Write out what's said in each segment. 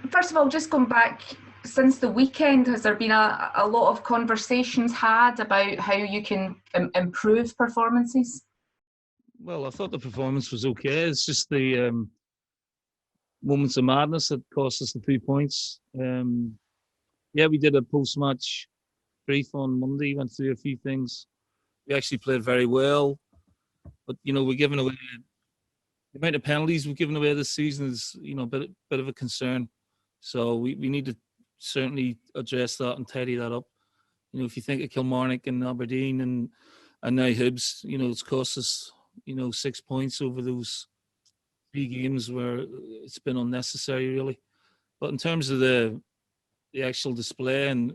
First of all, just going back, since the weekend, has there been a lot of conversations had about how you can improve performances? Well, I thought the performance was okay. It's just the moments of madness that cost us the 3 points. Yeah, we did a post-match brief on Monday, went through a few things. We actually played very well, but we're giving away the amount of penalties we've given away this season is a bit of a concern. So we need to certainly address that and tidy that up. If you think of Kilmarnock and Aberdeen and now Hibs, it's cost us 6 points over those 3 games where it's been unnecessary really. But in terms of the actual display and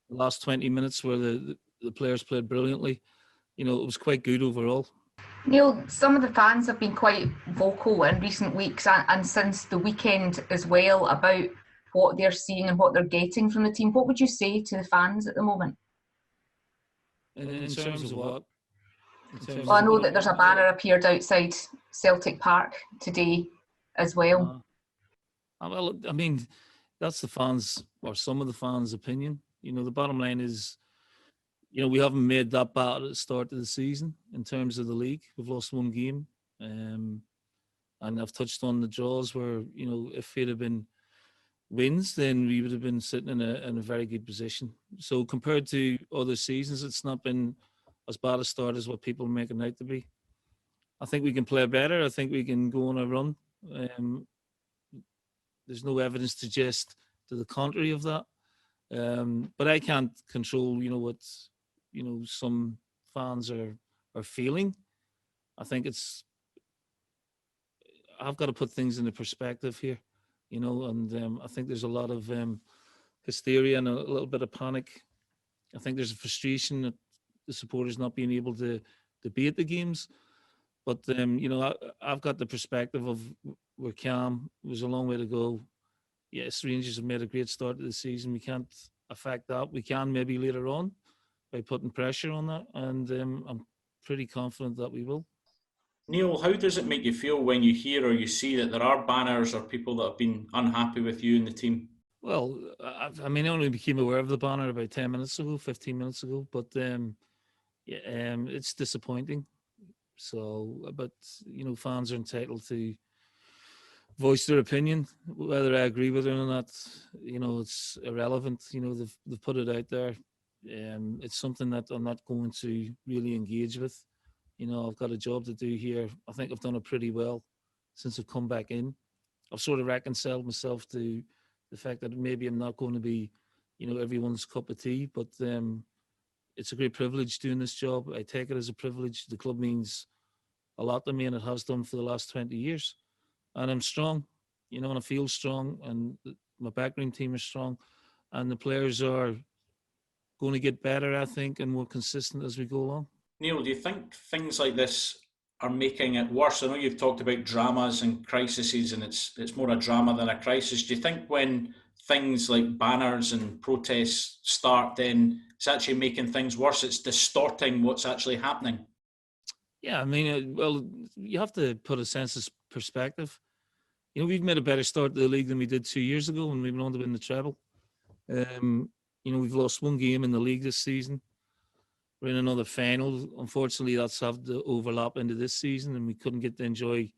the last 20 minutes where the players played brilliantly, it was quite good overall. Neil, some of the fans have been quite vocal in recent weeks and since the weekend as well about what they're seeing and what they're getting from the team. What would you say to the fans at the moment? In terms of what? Well, I know that there's a banner appeared outside Celtic Park today as well. Well, I mean, that's the fans, or some of the fans' opinion. The bottom line is, we haven't made that bad at the start of the season in terms of the league. We've lost 1 game. And I've touched on the draws where, if it had been wins, then we would have been sitting in a very good position. So compared to other seasons, it's not been as bad a start as what people are making out to be. I think we can play better. I think we can go on a run. There's no evidence to suggest to the contrary of that. But I can't control, what some fans are feeling. I think I've got to put things into perspective here, and I think there's a lot of hysteria and a little bit of panic. I think there's a frustration that the supporters not being able to be at the games. But, I've got the perspective of we're calm. There's a long way to go. Yes, Rangers have made a great start to the season. We can't affect that. We can maybe later on by putting pressure on that. And I'm pretty confident that we will. Neil, how does it make you feel when you hear or you see that there are banners or people that have been unhappy with you and the team? Well, I only became aware of the banner about 10 minutes ago, 15 minutes ago. But, it's disappointing. So, but, fans are entitled to voice their opinion. Whether I agree with it or not, it's irrelevant. They've put it out there. It's something that I'm not going to really engage with. I've got a job to do here. I think I've done it pretty well since I've come back in. I've sort of reconciled myself to the fact that maybe I'm not going to be, everyone's cup of tea, but it's a great privilege doing this job. I take it as a privilege. The club means a lot to me, and it has done for the last 20 years. And I'm strong, and I feel strong, and my backroom team is strong, and the players are going to get better, I think, and more consistent as we go along. Neil, do you think things like this are making it worse? I know you've talked about dramas and crises, and it's more a drama than a crisis. Do you think when things like banners and protests start, then it's actually making things worse? It's distorting what's actually happening? Yeah, well, you have to put a sense of perspective. We've made a better start to the league than we did 2 years ago when we went on to win the treble. We've lost 1 game in the league this season. We're in another final. Unfortunately, that's have to overlap into this season, and we couldn't get to enjoy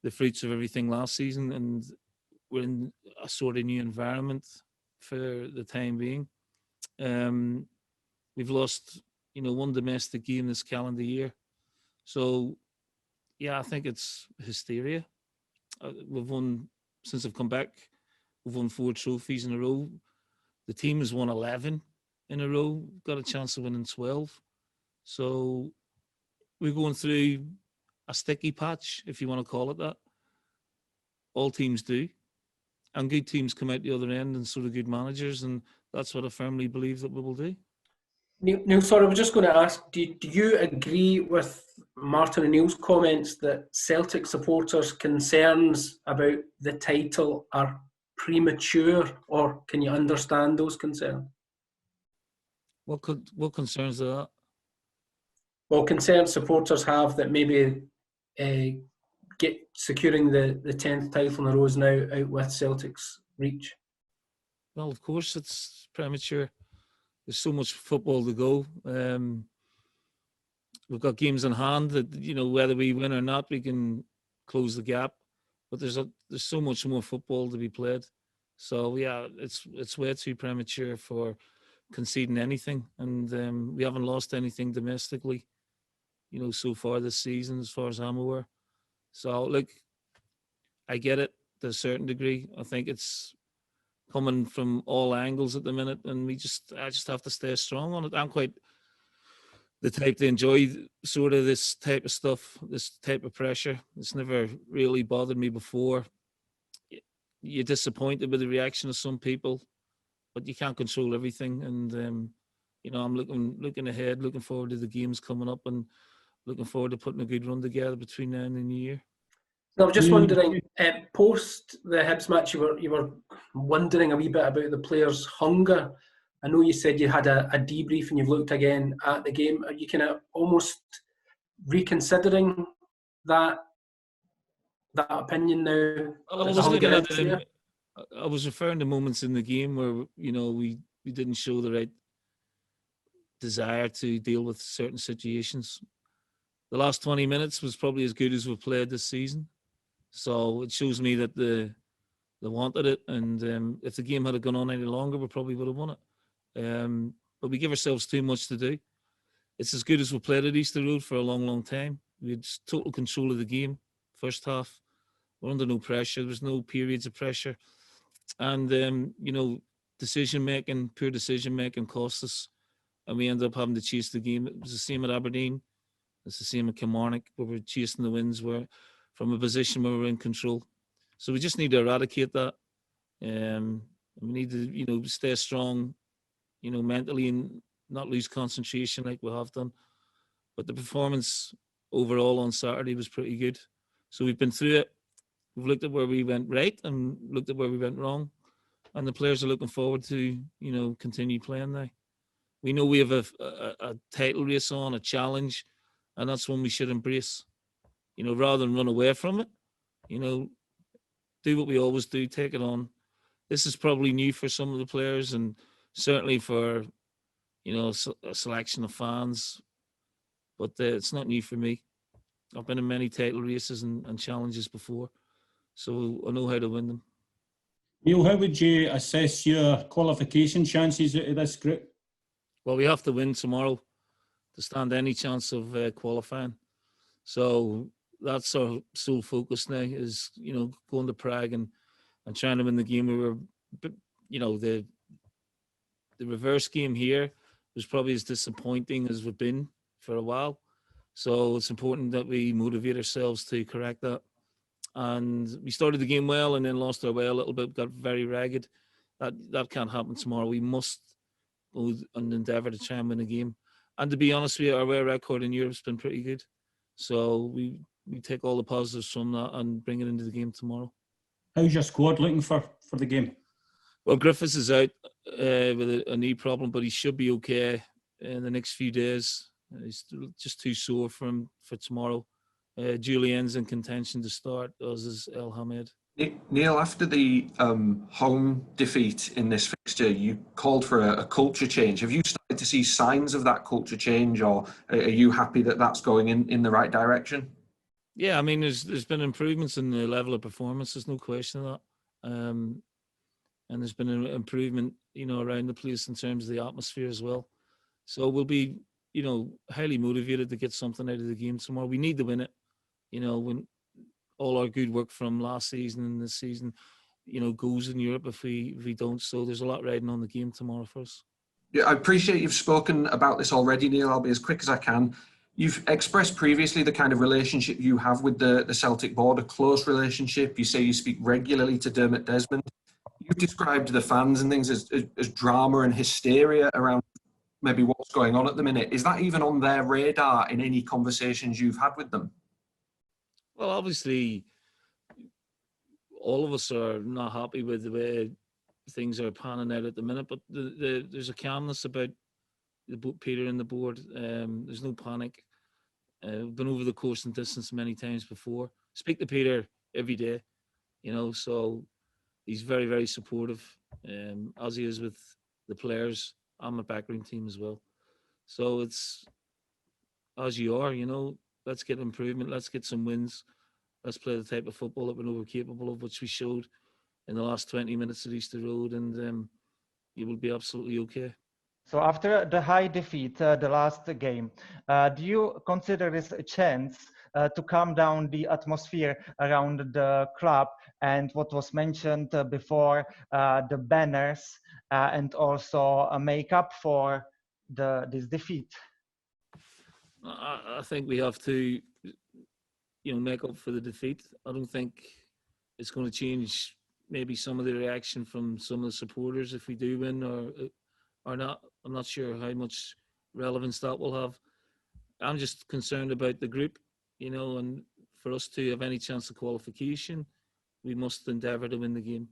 the fruits of everything last season. And we're in a sort of new environment for the time being. We've lost, 1 domestic game this calendar year. So, yeah, I think it's hysteria. We've won, since I've come back, we've won 4 trophies in a row. The team has won 11 in a row, got a chance of winning 12. So we're going through a sticky patch, if you want to call it that. All teams do. And good teams come out the other end, and so do good managers, and that's what I firmly believe that we will do. Neil, sorry, I was just going to ask, do you agree with Martin and Neil's comments that Celtic supporters' concerns about the title are premature, or can you understand those concerns? What concerns are that? Well, concerns supporters have that maybe securing the 10th title in a row is now out with Celtic's reach? Well, of course, it's premature. There's so much football to go. We've got games in hand that, whether we win or not, we can close the gap. But there's so much more football to be played. So yeah, it's way too premature for conceding anything, and we haven't lost anything domestically, so far this season, as far as I'm aware. So look, I get it to a certain degree. I think it's coming from all angles at the minute, and I just have to stay strong on it. I'm quite the type to enjoy sort of this type of stuff, this type of pressure. It's never really bothered me before. You're disappointed with the reaction of some people, but you can't control everything. And I'm looking ahead, looking forward to the games coming up, and looking forward to putting a good run together between now and the new year. I was just wondering, post the Hibs match, you were wondering a wee bit about the players' hunger. I know you said you had a debrief and you've looked again at the game. Are you kind of almost reconsidering that opinion now? I was referring to moments in the game where we didn't show the right desire to deal with certain situations. The last 20 minutes was probably as good as we've played this season. So it shows me that they wanted it, and if the game had gone on any longer, we probably would have won it. But we give ourselves too much to do. It's as good as we played at Easter Road for a long, long time. We had total control of the game. First half, we're under no pressure. There was no periods of pressure, and poor decision making cost us, and we ended up having to chase the game. It was the same at Aberdeen. It's the same at Kilmarnock, where we're chasing the wins. Where from a position where we're in control. So we just need to eradicate that. We need to, stay strong, mentally, and not lose concentration like we have done. But the performance overall on Saturday was pretty good. So we've been through it. We've looked at where we went right and looked at where we went wrong. And the players are looking forward to, continue playing now. We know we have a title race on, a challenge, and that's one we should embrace. Rather than run away from it, do what we always do, take it on. This is probably new for some of the players, and certainly for, a selection of fans, but it's not new for me. I've been in many title races and challenges before, so I know how to win them. Neil, how would you assess your qualification chances out of this group? Well, we have to win tomorrow to stand any chance of qualifying. So that's our sole focus now, is going to Prague and trying to win the game. We were, the reverse game here was probably as disappointing as we've been for a while. So it's important that we motivate ourselves to correct that. And we started the game well and then lost our way a little bit, got very ragged. That can't happen tomorrow. We must go and endeavour to try and win a game. And to be honest with you, our away record in Europe's been pretty good. So we take all the positives from that and bring it into the game tomorrow. How's your squad looking for the game? Well, Griffiths is out with a knee problem, but he should be okay in the next few days. He's just too sore for tomorrow. Julien's in contention to start, as is El Hamed. Neil, after the home defeat in this fixture, you called for a culture change. Have you started to see signs of that culture change, or are you happy that that's going in the right direction? Yeah, I mean, there's been improvements in the level of performance. There's no question of that. And there's been an improvement, around the place in terms of the atmosphere as well. So we'll be, highly motivated to get something out of the game tomorrow. We need to win it. When all our good work from last season and this season, goes in Europe if we don't. So there's a lot riding on the game tomorrow for us. Yeah, I appreciate you've spoken about this already, Neil. I'll be as quick as I can. You've expressed previously the kind of relationship you have with the Celtic board, a close relationship. You say you speak regularly to Dermot Desmond. You've described the fans and things as drama and hysteria around maybe what's going on at the minute. Is that even on their radar in any conversations you've had with them? Well, obviously, all of us are not happy with the way things are panning out at the minute, but there's a calmness about Peter and the board. There's no panic. We've been over the course and distance many times before. speak to Peter every day, you know, so he's very, very supportive, as he is with the players and my backroom team as well. So it's as you are, you know, let's get improvement, let's get some wins, let's play the type of football that we know we're capable of, which we showed in the last 20 minutes at Easter Road, and you will be absolutely okay. So after the high defeat, the last game, do you consider this a chance to calm down the atmosphere around the club and what was mentioned before, the banners, and also make up for this defeat? I think we have to, you know, make up for the defeat. I don't think it's going to change maybe some of the reaction from some of the supporters if we do win or not. I'm not sure how much relevance that will have. I'm just concerned about the group, you know, and for us to have any chance of qualification, we must endeavour to win the game.